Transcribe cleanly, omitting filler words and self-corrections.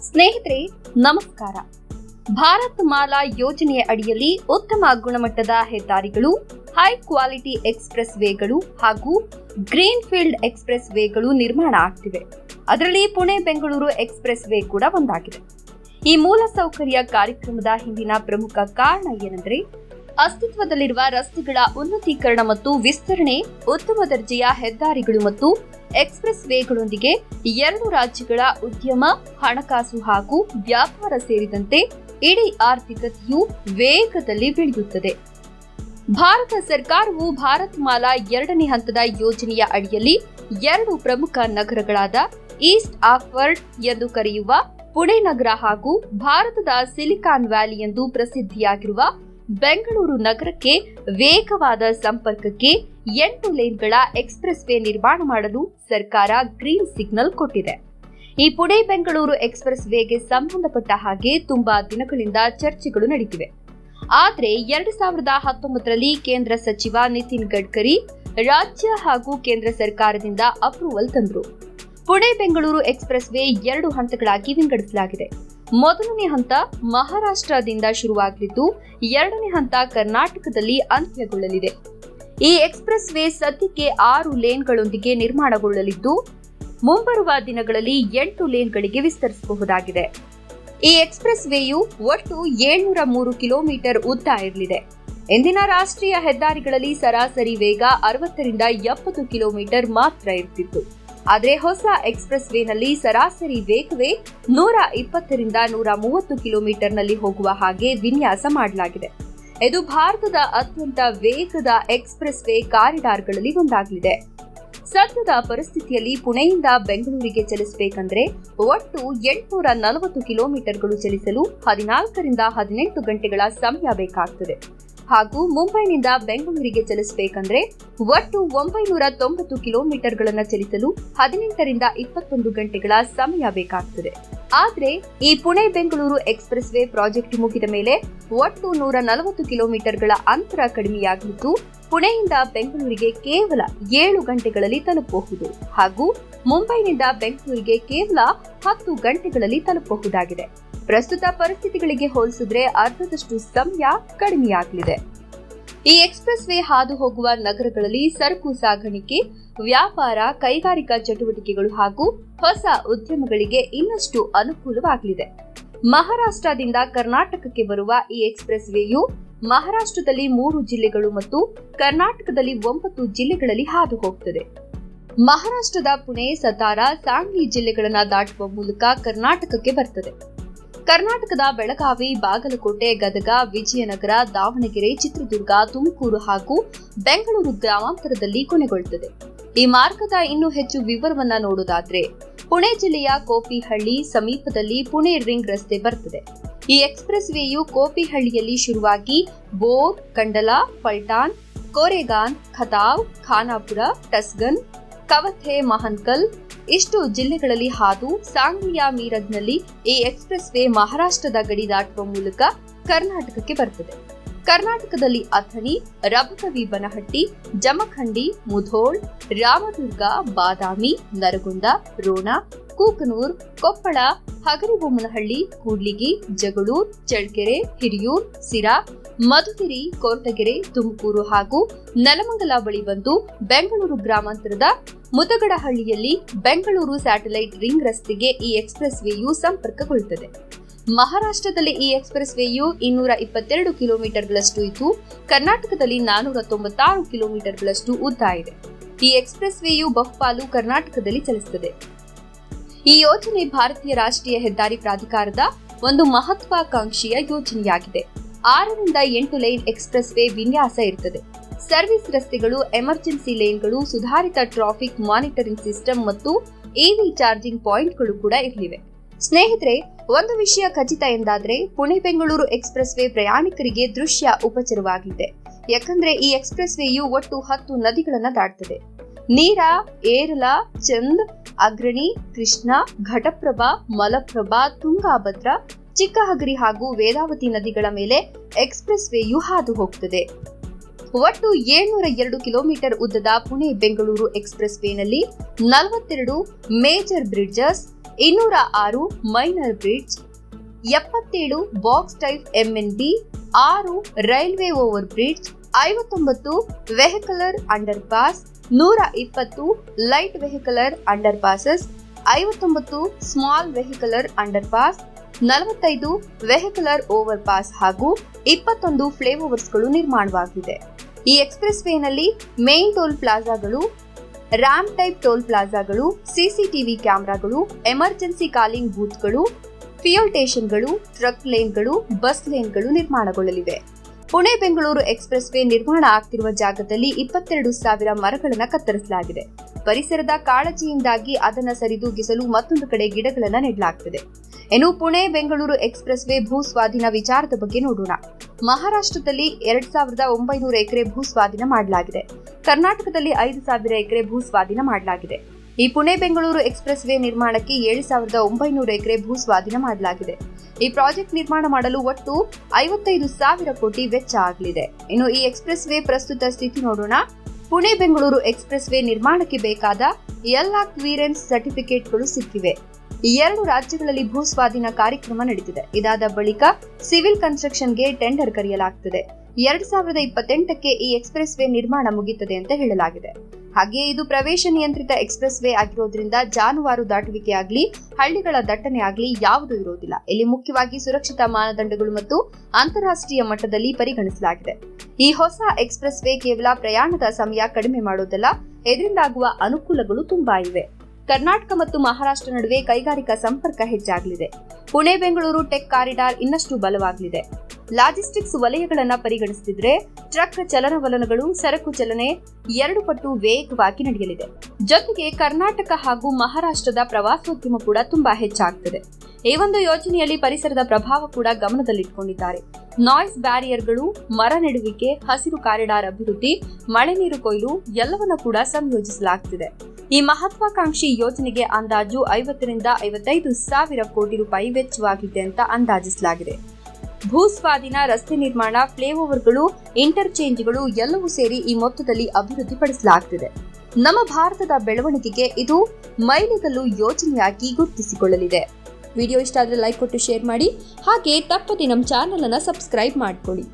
ಸ್ನೇಹಿತರೆ ನಮಸ್ಕಾರ. ಭಾರತ್ ಮಾಲಾ ಯೋಜನೆಯ ಅಡಿಯಲ್ಲಿ ಉತ್ತಮ ಗುಣಮಟ್ಟದ ಹೆದ್ದಾರಿಗಳು, ಹೈ ಕ್ವಾಲಿಟಿ ಎಕ್ಸ್‌ಪ್ರೆಸ್ ವೇಗಳು ಹಾಗೂ ಗ್ರೀನ್ ಫೀಲ್ಡ್ ಎಕ್ಸ್‌ಪ್ರೆಸ್ ವೇಗಳು ನಿರ್ಮಾಣ ಆಗ್ತಿವೆ. ಅದರಲ್ಲಿ ಪುಣೆ ಬೆಂಗಳೂರು ಎಕ್ಸ್‌ಪ್ರೆಸ್ ವೇ ಕೂಡ ಒಂದಾಗಿದೆ. ಈ ಮೂಲಸೌಕರ್ಯ ಕಾರ್ಯಕ್ರಮದ ಹಿಂದಿನ ಪ್ರಮುಖ ಕಾರಣ ಏನೆಂದರೆ ಅಸ್ತಿತ್ವದಲ್ಲಿರುವ ರಸ್ತೆಗಳ ಉನ್ನತೀಕರಣ ಮತ್ತು ವಿಸ್ತರಣೆ, ಉತ್ತಮ ದರ್ಜೆಯ ಹೆದ್ದಾರಿಗಳು ಮತ್ತು ಎಕ್ಸ್‌ಪ್ರೆಸ್ ವೇಗಳೊಂದಿಗೆ ಎರಡು ರಾಜ್ಯಗಳ ಉದ್ಯಮ, ಹಣಕಾಸು ಹಾಗೂ ವ್ಯಾಪಾರ ಸೇರಿದಂತೆ ಇಡೀ ಆರ್ಥಿಕತೆಯು ವೇಗದಲ್ಲಿ ಬೆಳೆಯುತ್ತದೆ. ಭಾರತ ಸರ್ಕಾರವು ಭಾರತ್ ಮಾಲಾ 2ನೇ ಹಂತದ ಯೋಜನೆಯ ಅಡಿಯಲ್ಲಿ ಎರಡು ಪ್ರಮುಖ ನಗರಗಳಾದ ಈಸ್ಟ್ ಆಕ್ವರ್ಡ್ ಎಂದು ಕರೆಯುವ ಪುಣೆ ನಗರ ಹಾಗೂ ಭಾರತದ ಸಿಲಿಕಾನ್ ವ್ಯಾಲಿ ಎಂದು ಪ್ರಸಿದ್ಧಿಯಾಗಿರುವ ಬೆಂಗಳೂರು ನಗರಕ್ಕೆ ವೇಗವಾದ ಸಂಪರ್ಕಕ್ಕೆ 8 ಲೇನ್ಗಳ ಎಕ್ಸ್‌ಪ್ರೆಸ್ ವೇ ನಿರ್ಮಾಣ ಮಾಡಲು ಸರ್ಕಾರ ಗ್ರೀನ್ ಸಿಗ್ನಲ್ ಕೊಟ್ಟಿದೆ. ಈ ಪುಣೆ ಬೆಂಗಳೂರು ಎಕ್ಸ್‌ಪ್ರೆಸ್ ವೇಗೆ ಸಂಬಂಧಪಟ್ಟ ಹಾಗೆ ತುಂಬಾ ದಿನಗಳಿಂದ ಚರ್ಚೆಗಳು ನಡೆದಿವೆ. ಆದರೆ 2019ರಲ್ಲಿ ಕೇಂದ್ರ ಸಚಿವ ನಿತಿನ್ ಗಡ್ಕರಿ ರಾಜ್ಯ ಹಾಗೂ ಕೇಂದ್ರ ಸರ್ಕಾರದಿಂದ ಅಪ್ರೂವಲ್ ತಂದರು. ಪುಣೆ ಬೆಂಗಳೂರು ಎಕ್ಸ್‌ಪ್ರೆಸ್ ವೇ 2 ಹಂತಗಳಾಗಿ ವಿಂಗಡಿಸಲಾಗಿದೆ. ಮೊದಲನೇ ಹಂತ ಮಹಾರಾಷ್ಟ್ರದಿಂದ ಶುರುವಾಗಲಿದ್ದು 2ನೇ ಹಂತ ಕರ್ನಾಟಕದಲ್ಲಿ ಅಂತ್ಯಗೊಳ್ಳಲಿದೆ. ಈ ಎಕ್ಸ್‌ಪ್ರೆಸ್ ವೇ ಸದ್ಯಕ್ಕೆ 6 ಲೇನ್ಗಳೊಂದಿಗೆ ನಿರ್ಮಾಣಗೊಳ್ಳಲಿದ್ದು ಮುಂಬರುವ ದಿನಗಳಲ್ಲಿ 8 ಲೇನ್ಗಳಿಗೆ ವಿಸ್ತರಿಸಬಹುದಾಗಿದೆ. ಈ ಎಕ್ಸ್‌ಪ್ರೆಸ್ ವೇಯು ಒಟ್ಟು 703 ಕಿಲೋಮೀಟರ್ ಉದ್ದ ಇರಲಿದೆ. ಇಂದಿನ ರಾಷ್ಟ್ರೀಯ ಹೆದ್ದಾರಿಗಳಲ್ಲಿ ಸರಾಸರಿ ವೇಗ 60ರಿಂದ 70 ಕಿಲೋಮೀಟರ್ ಮಾತ್ರ ಇರ್ತಿತ್ತು. ಆದರೆ ಹೊಸ ಎಕ್ಸ್‌ಪ್ರೆಸ್ ವೇನಲ್ಲಿ ಸರಾಸರಿ ವೇಗವೇ 120ರಿಂದ 130 ಕಿಲೋಮೀಟರ್ನಲ್ಲಿ ಹೋಗುವ ಹಾಗೆ ವಿನ್ಯಾಸ ಮಾಡಲಾಗಿದೆ. ಇದು ಭಾರತದ ಅತ್ಯಂತ ವೇಗದ ಎಕ್ಸ್‌ಪ್ರೆಸ್ ವೇ ಕಾರಿಡಾರ್ಗಳಲ್ಲಿ ಒಂದಾಗಲಿದೆ. ಸದ್ಯದ ಪರಿಸ್ಥಿತಿಯಲ್ಲಿ ಪುಣೆಯಿಂದ ಬೆಂಗಳೂರಿಗೆ ಚಲಿಸಬೇಕೆಂದರೆ ಒಟ್ಟು 840 ಕಿಲೋಮೀಟರ್ಗಳು ಚಲಿಸಲು 14ರಿಂದ 18 ಗಂಟೆಗಳ ಸಮಯ ಬೇಕಾಗುತ್ತದೆ. ಹಾಗೂ ಮುಂಬೈನಿಂದ ಬೆಂಗಳೂರಿಗೆ ಚಲಿಸಬೇಕೆಂದರೆ ಒಟ್ಟು 990 ಕಿಲೋಮೀಟರ್ಗಳನ್ನು ಚಲಿಸಲು 18ರಿಂದ 21 ಗಂಟೆಗಳ ಸಮಯ ಬೇಕಾಗುತ್ತದೆ. ಆದರೆ ಈ Pune Bengaluru express way project ಮುಗಿದ ಮೇಲೆ ಒಟ್ಟು 140 ಕಿಲೋಮೀಟರ್ಗಳ ಅಂತರ ಕಡಿಮೆಯಾಗಿದ್ದು ಪುಣೆಯಿಂದ ಬೆಂಗಳೂರಿಗೆ ಕೇವಲ 7 ಗಂಟೆಗಳಲ್ಲಿ ತಲುಪಬಹುದು ಹಾಗೂ ಮುಂಬೈನಿಂದ ಬೆಂಗಳೂರಿಗೆ ಕೇವಲ 10 ಗಂಟೆಗಳಲ್ಲಿ ತಲುಪಬಹುದಾಗಿದೆ. ಪ್ರಸ್ತುತ ಪರಿಸ್ಥಿತಿಗಳಿಗೆ ಹೋಲಿಸಿದ್ರೆ ಅರ್ಧದಷ್ಟು ಸಮಯ ಕಡಿಮೆಯಾಗಲಿದೆ. ಈ ಎಕ್ಸ್‌ಪ್ರೆಸ್ ವೇ ಹಾದು ಹೋಗುವ ನಗರಗಳಲ್ಲಿ ಸರಕು ಸಾಗಾಣಿಕೆ, ವ್ಯಾಪಾರ, ಕೈಗಾರಿಕಾ ಚಟುವಟಿಕೆಗಳು ಹಾಗೂ ಹೊಸ ಉದ್ಯಮಗಳಿಗೆ ಇನ್ನಷ್ಟು ಅನುಕೂಲವಾಗಲಿದೆ. ಮಹಾರಾಷ್ಟ್ರದಿಂದ ಕರ್ನಾಟಕಕ್ಕೆ ಬರುವ ಈ ಎಕ್ಸ್‌ಪ್ರೆಸ್ ವೇಯು ಮಹಾರಾಷ್ಟ್ರದಲ್ಲಿ 3 ಜಿಲ್ಲೆಗಳು ಮತ್ತು ಕರ್ನಾಟಕದಲ್ಲಿ 9 ಜಿಲ್ಲೆಗಳಲ್ಲಿ ಹಾದು ಹೋಗುತ್ತದೆ. ಮಹಾರಾಷ್ಟ್ರದ ಪುಣೆ, ಸತಾರಾ, ಸಾಂಗ್ಲಿ ಜಿಲ್ಲೆಗಳನ್ನು ದಾಟುವ ಮೂಲಕ ಕರ್ನಾಟಕಕ್ಕೆ ಬರ್ತದೆ. ಕರ್ನಾಟಕದ ಬೆಳಗಾವಿ, ಬಾಗಲಕೋಟೆ, ಗದಗ, ವಿಜಯನಗರ, ದಾವಣಗೆರೆ, ಚಿತ್ರದುರ್ಗ, ತುಮಕೂರು ಹಾಗೂ ಬೆಂಗಳೂರು ಗ್ರಾಮಾಂತರದಲ್ಲಿ ಕೊನೆಗೊಳ್ಳುತ್ತದೆ. ಈ ಮಾರ್ಗದ ಇನ್ನೂ ಹೆಚ್ಚು ವಿವರವನ್ನ ನೋಡೋದಾದ್ರೆ ಪುಣೆ ಜಿಲ್ಲೆಯ ಕೋಪಿಹಳ್ಳಿ ಸಮೀಪದಲ್ಲಿ ಪುಣೆ ರಿಂಗ್ ರಸ್ತೆ ಬರ್ತದೆ. ಈ ಎಕ್ಸ್‌ಪ್ರೆಸ್ ವೇಯು ಕೋಪಿಹಳ್ಳಿಯಲ್ಲಿ ಶುರುವಾಗಿ ಬೋರ್, ಕಂಡಲ, ಪಲ್ಟಾನ್, ಕೋರೆಗಾನ್, ಖತಾವ್, ಖಾನಾಪುರ, ಟಸ್ಗನ್, ಕವಥೆ, ಮಹನ್ಕಲ್ ಇಷ್ಟು ಜಿಲ್ಲೆಗಳಲ್ಲಿ ಹಾದು ಸಾಂಗ್ಲಿಯ ಮೀರಜ್ನಲ್ಲಿ ಈ ಎಕ್ಸ್‌ಪ್ರೆಸ್ ವೇ ಮಹಾರಾಷ್ಟ್ರದ ಗಡಿ ದಾಟುವ ಮೂಲಕ ಕರ್ನಾಟಕಕ್ಕೆ ಬರ್ತದೆ. ಕರ್ನಾಟಕದಲ್ಲಿ ಅಥಣಿ, ರಬಕವಿ, ಬನಹಟ್ಟಿ, ಜಮಖಂಡಿ, ಮುಧೋಳ್, ರಾಮದುರ್ಗ, ಬಾದಾಮಿ, ನರಗುಂದ, ರೋಣ, ಕೂಕನೂರ್, ಕೊಪ್ಪಳ, ಹಗರಿಬೊಮ್ಮನಹಳ್ಳಿ, ಕೂಡ್ಲಿಗಿ, ಜಗಳೂರ್, ಚಳ್ಳಕೆರೆ, ಹಿರಿಯೂರ್, ಸಿರಾ, ಮಧುಗಿರಿ, ಕೊರಟಗೆರೆ, ತುಮಕೂರು ಹಾಗೂ ನೆಲಮಂಗಲ ಬಳಿ ಬಂದು ಬೆಂಗಳೂರು ಗ್ರಾಮಾಂತರದ ಮುದಗಡಹಳ್ಳಿಯಲ್ಲಿ ಬೆಂಗಳೂರು ಸ್ಯಾಟಲೈಟ್ ರಿಂಗ್ ರಸ್ತೆಗೆ ಈ ಎಕ್ಸ್‌ಪ್ರೆಸ್ ವೇಯು ಸಂಪರ್ಕಗೊಳ್ಳುತ್ತದೆ. ಮಹಾರಾಷ್ಟ್ರದಲ್ಲಿ ಈ ಎಕ್ಸ್‌ಪ್ರೆಸ್ ವೇಯು 222 ಕಿಲೋಮೀಟರ್ಗಳಷ್ಟು ಇದ್ದು ಕರ್ನಾಟಕದಲ್ಲಿ 496 ಕಿಲೋಮೀಟರ್ಗಳಷ್ಟು ಉದ್ದ ಇದೆ. ಈ ಎಕ್ಸ್‌ಪ್ರೆಸ್ ವೇಯು ಬಹುಪಾಲು ಕರ್ನಾಟಕದಲ್ಲಿ ಚಲಿಸುತ್ತದೆ. ಈ ಯೋಜನೆ ಭಾರತೀಯ ರಾಷ್ಟ್ರೀಯ ಹೆದ್ದಾರಿ ಪ್ರಾಧಿಕಾರದ ಒಂದು ಮಹತ್ವಾಕಾಂಕ್ಷೆಯ ಯೋಜನೆಯಾಗಿದೆ. 6ರಿಂದ 8 ಲೇನ್ ಎಕ್ಸ್‌ಪ್ರೆಸ್ ವೇ ವಿನ್ಯಾಸ ಇರುತ್ತದೆ. ಸರ್ವಿಸ್ ರಸ್ತೆಗಳು, ಎಮರ್ಜೆನ್ಸಿ ಲೇನ್ಗಳು, ಸುಧಾರಿತ ಟ್ರಾಫಿಕ್ ಮಾನಿಟರಿಂಗ್ ಸಿಸ್ಟಮ್ ಮತ್ತು ಇವಿ ಚಾರ್ಜಿಂಗ್ ಪಾಯಿಂಟ್ಗಳು ಕೂಡ ಇರಲಿವೆ. ಸ್ನೇಹಿತರೆ, ಒಂದು ವಿಷಯ ಖಚಿತ ಎಂದಾದ್ರೆ ಪುಣೆ ಬೆಂಗಳೂರು ಎಕ್ಸ್‌ಪ್ರೆಸ್ ವೇ ಪ್ರಯಾಣಿಕರಿಗೆ ದೃಶ್ಯ ಉಪಚರವಾಗಲಿದೆ. ಯಾಕಂದ್ರೆ ಈ ಎಕ್ಸ್‌ಪ್ರೆಸ್ ವೇಯು ಒಟ್ಟು 10 ನದಿಗಳನ್ನ ದಾಟ್ತದೆ. ನೀರ, ಏರಲ, ಚಂದ್, ಅಗ್ರಣಿ, ಕೃಷ್ಣ, ಘಟಪ್ರಭಾ, ಮಲಪ್ರಭಾ, ತುಂಗಾಭದ್ರಾ, ಚಿಕ್ಕಹಗರಿ ಹಾಗೂ ವೇದಾವತಿ ನದಿಗಳ ಮೇಲೆ ಎಕ್ಸ್‌ಪ್ರೆಸ್ ವೇಯು ಹಾದು ಹೋಗುತ್ತದೆ. ಒಟ್ಟು 702 ಕಿಲೋಮೀಟರ್ ಉದ್ದದ ಪುಣೆ ಬೆಂಗಳೂರು ಎಕ್ಸ್‌ಪ್ರೆಸ್ ವೇನಲ್ಲಿ 42 major bridges, 206 minor bridge, 77 box type MNB, 6 railway overbridge, 59 vehicular underpass, 120 light vehicular underpasses, 59 small vehicular underpass, 45 vehicular overpass ಹಾಗೂ 21 ಫ್ಲೈಓವರ್ಸ್ಗಳು ನಿರ್ಮಾಣವಾಗಿದೆ. ಈ ಎಕ್ಸ್‌ಪ್ರೆಸ್ ವೇನಲ್ಲಿ ಮೇನ್ ಟೋಲ್ ಪ್ಲಾಜಾಗಳು, ರ್ಯಾಮ್ ಟೈಪ್ ಟೋಲ್ ಪ್ಲಾಜಾಗಳು, CCTV ಕ್ಯಾಮೆರಾಗಳು, emergency calling ಬೂತ್ಗಳು, fuel ಸ್ಟೇಷನ್ಗಳು, ಟ್ರಕ್ ಲೇನ್ಗಳು, ಬಸ್ ಲೇನ್ಗಳು ನಿರ್ಮಾಣಗೊಳ್ಳಲಿವೆ. ಪುಣೆ ಬೆಂಗಳೂರು ಎಕ್ಸ್‌ಪ್ರೆಸ್ ವೇ ನಿರ್ಮಾಣ ಆಗ್ತಿರುವ ಜಾಗದಲ್ಲಿ 22,000 ಮರಗಳನ್ನು ಕತ್ತರಿಸಲಾಗಿದೆ. ಪರಿಸರದ ಕಾಳಜಿಯಿಂದಾಗಿ ಅದನ್ನ ಸರಿದೂಗಿಸಲು ಮತ್ತೊಂದು ಕಡೆ ಗಿಡಗಳನ್ನು ನೆಡಲಾಗುತ್ತಿದೆ. ಇನ್ನು ಪುಣೆ ಬೆಂಗಳೂರು ಎಕ್ಸ್‌ಪ್ರೆಸ್ ವೇ ಭೂ ಸ್ವಾಧೀನ ವಿಚಾರದ ಬಗ್ಗೆ ನೋಡೋಣ. ಮಹಾರಾಷ್ಟ್ರದಲ್ಲಿ 2,900 ಎಕರೆ ಭೂ ಸ್ವಾಧೀನ ಮಾಡಲಾಗಿದೆ. ಕರ್ನಾಟಕದಲ್ಲಿ 5,000 ಎಕರೆ ಭೂ ಸ್ವಾಧೀನ ಮಾಡಲಾಗಿದೆ. ಈ ಪುಣೆ ಬೆಂಗಳೂರು ಎಕ್ಸ್‌ಪ್ರೆಸ್ ವೇ ನಿರ್ಮಾಣಕ್ಕೆ 7,900 ಎಕರೆ ಭೂ ಸ್ವಾಧೀನ ಮಾಡಲಾಗಿದೆ. ಈ ಪ್ರಾಜೆಕ್ಟ್ ನಿರ್ಮಾಣ ಮಾಡಲು ಒಟ್ಟು 55,000 ಕೋಟಿ ವೆಚ್ಚ ಆಗಲಿದೆ. ಇನ್ನು ಈ ಎಕ್ಸ್‌ಪ್ರೆಸ್ ವೇ ಪ್ರಸ್ತುತ ಸ್ಥಿತಿ ನೋಡೋಣ. ಪುಣೆ ಬೆಂಗಳೂರು ಎಕ್ಸ್‌ಪ್ರೆಸ್ ವೇ ನಿರ್ಮಾಣಕ್ಕೆ ಬೇಕಾದ ಎಲ್ಲಾ ಕ್ಲಿಯರೆನ್ಸ್ ಸರ್ಟಿಫಿಕೇಟ್ಗಳು ಸಿಕ್ಕಿವೆ. 2 ರಾಜ್ಯಗಳಲ್ಲಿ ಭೂ ಸ್ವಾಧೀನ ಕಾರ್ಯಕ್ರಮ ನಡೆದಿದೆ. ಇದಾದ ಬಳಿಕ ಸಿವಿಲ್ ಕನ್ಸ್ಟ್ರಕ್ಷನ್ಗೆ ಟೆಂಡರ್ ಕರೆಯಲಾಗುತ್ತದೆ. 2028ಕ್ಕೆ ಈ ಎಕ್ಸ್‌ಪ್ರೆಸ್ ವೇ ನಿರ್ಮಾಣ ಮುಗಿಯುತ್ತದೆ ಅಂತ ಹೇಳಲಾಗಿದೆ. ಹಾಗೆಯೇ ಇದು ಪ್ರವೇಶ ನಿಯಂತ್ರಿತ ಎಕ್ಸ್‌ಪ್ರೆಸ್ ವೇ ಆಗಿರೋದ್ರಿಂದ ಜಾನುವಾರು ದಾಟುವಿಕೆ ಆಗಲಿ, ಹಳ್ಳಿಗಳ ದಟ್ಟಣೆ ಆಗಲಿ ಯಾವುದೂ ಇರೋದಿಲ್ಲ. ಇಲ್ಲಿ ಮುಖ್ಯವಾಗಿ ಸುರಕ್ಷತಾ ಮಾನದಂಡಗಳು ಮತ್ತು ಅಂತಾರಾಷ್ಟ್ರೀಯ ಮಟ್ಟದಲ್ಲಿ ಪರಿಗಣಿಸಲಾಗಿದೆ. ಈ ಹೊಸ ಎಕ್ಸ್‌ಪ್ರೆಸ್ ವೇ ಕೇವಲ ಪ್ರಯಾಣದ ಸಮಯ ಕಡಿಮೆ ಮಾಡೋದಲ್ಲ, ಇದರಿಂದಾಗುವ ಅನುಕೂಲಗಳು ತುಂಬಾ ಇವೆ. ಕರ್ನಾಟಕ ಮತ್ತು ಮಹಾರಾಷ್ಟ್ರ ನಡುವೆ ಕೈಗಾರಿಕಾ ಸಂಪರ್ಕ ಹೆಚ್ಚಾಗಲಿದೆ. ಪುಣೆ ಬೆಂಗಳೂರು ಟೆಕ್ ಕಾರಿಡಾರ್ ಇನ್ನಷ್ಟು ಬಲವಾಗಲಿದೆ. ಲಾಜಿಸ್ಟಿಕ್ಸ್ ವಲಯಗಳನ್ನು ಪರಿಗಣಿಸುತ್ತಿದ್ರೆ ಟ್ರಕ್ ಚಲನವಲನಗಳು, ಸರಕು ಚಲನೆ 2 ಪಟ್ಟು ವೇಗವಾಗಿ ನಡೆಯಲಿದೆ. ಜೊತೆಗೆ ಕರ್ನಾಟಕ ಹಾಗೂ ಮಹಾರಾಷ್ಟ್ರದ ಪ್ರವಾಸೋದ್ಯಮ ಕೂಡ ತುಂಬಾ ಹೆಚ್ಚಾಗ್ತದೆ. ಈ ಒಂದು ಯೋಜನೆಯಲ್ಲಿ ಪರಿಸರದ ಪ್ರಭಾವ ಕೂಡ ಗಮನದಲ್ಲಿಟ್ಟುಕೊಂಡಿದ್ದಾರೆ. ನಾಯ್ಸ್ ಬ್ಯಾರಿಯರ್ಗಳು, ಮರ ನೆಡುವಿಕೆ, ಹಸಿರು ಕಾರಿಡಾರ್ ಅಭಿವೃದ್ಧಿ, ಮಳೆ ನೀರು ಕೊಯ್ಲು ಎಲ್ಲವನ್ನೂ ಕೂಡ ಸಂಯೋಜಿಸಲಾಗುತ್ತಿದೆ. ಈ ಮಹತ್ವಾಕಾಂಕ್ಷಿ ಯೋಜನೆಗೆ ಅಂದಾಜು 50ರಿಂದ 55,000 ಕೋಟಿ ರೂಪಾಯಿ ವೆಚ್ಚವಾಗಿದೆ ಅಂತ ಅಂದಾಜಿಸಲಾಗಿದೆ. ಭೂ ಸ್ವಾಧೀನ, ರಸ್ತೆ ನಿರ್ಮಾಣ, ಫ್ಲೈಓವರ್ಗಳು, ಇಂಟರ್ಚೇಂಜ್ಗಳು ಎಲ್ಲವೂ ಸೇರಿ ಈ ಮೊತ್ತದಲ್ಲಿ ಅಭಿವೃದ್ಧಿಪಡಿಸಲಾಗುತ್ತಿದೆ. ನಮ್ಮ ಭಾರತದ ಬೆಳವಣಿಗೆಗೆ ಇದು ಮೈಲಿಗಲ್ಲು ಯೋಜನೆಯಾಗಿ ಗುರುತಿಸಿಕೊಳ್ಳಲಿದೆ. ವಿಡಿಯೋ ಇಷ್ಟ ಆದರೆ ಲೈಕ್ ಕೊಟ್ಟು ಶೇರ್ ಮಾಡಿ. ಹಾಗೆ ತಪ್ಪದೆ ನಮ್ಮ ಚಾನೆಲ್ ಅನ್ನು ಸಬ್ಸ್ಕ್ರೈಬ್ ಮಾಡಿಕೊಳ್ಳಿ.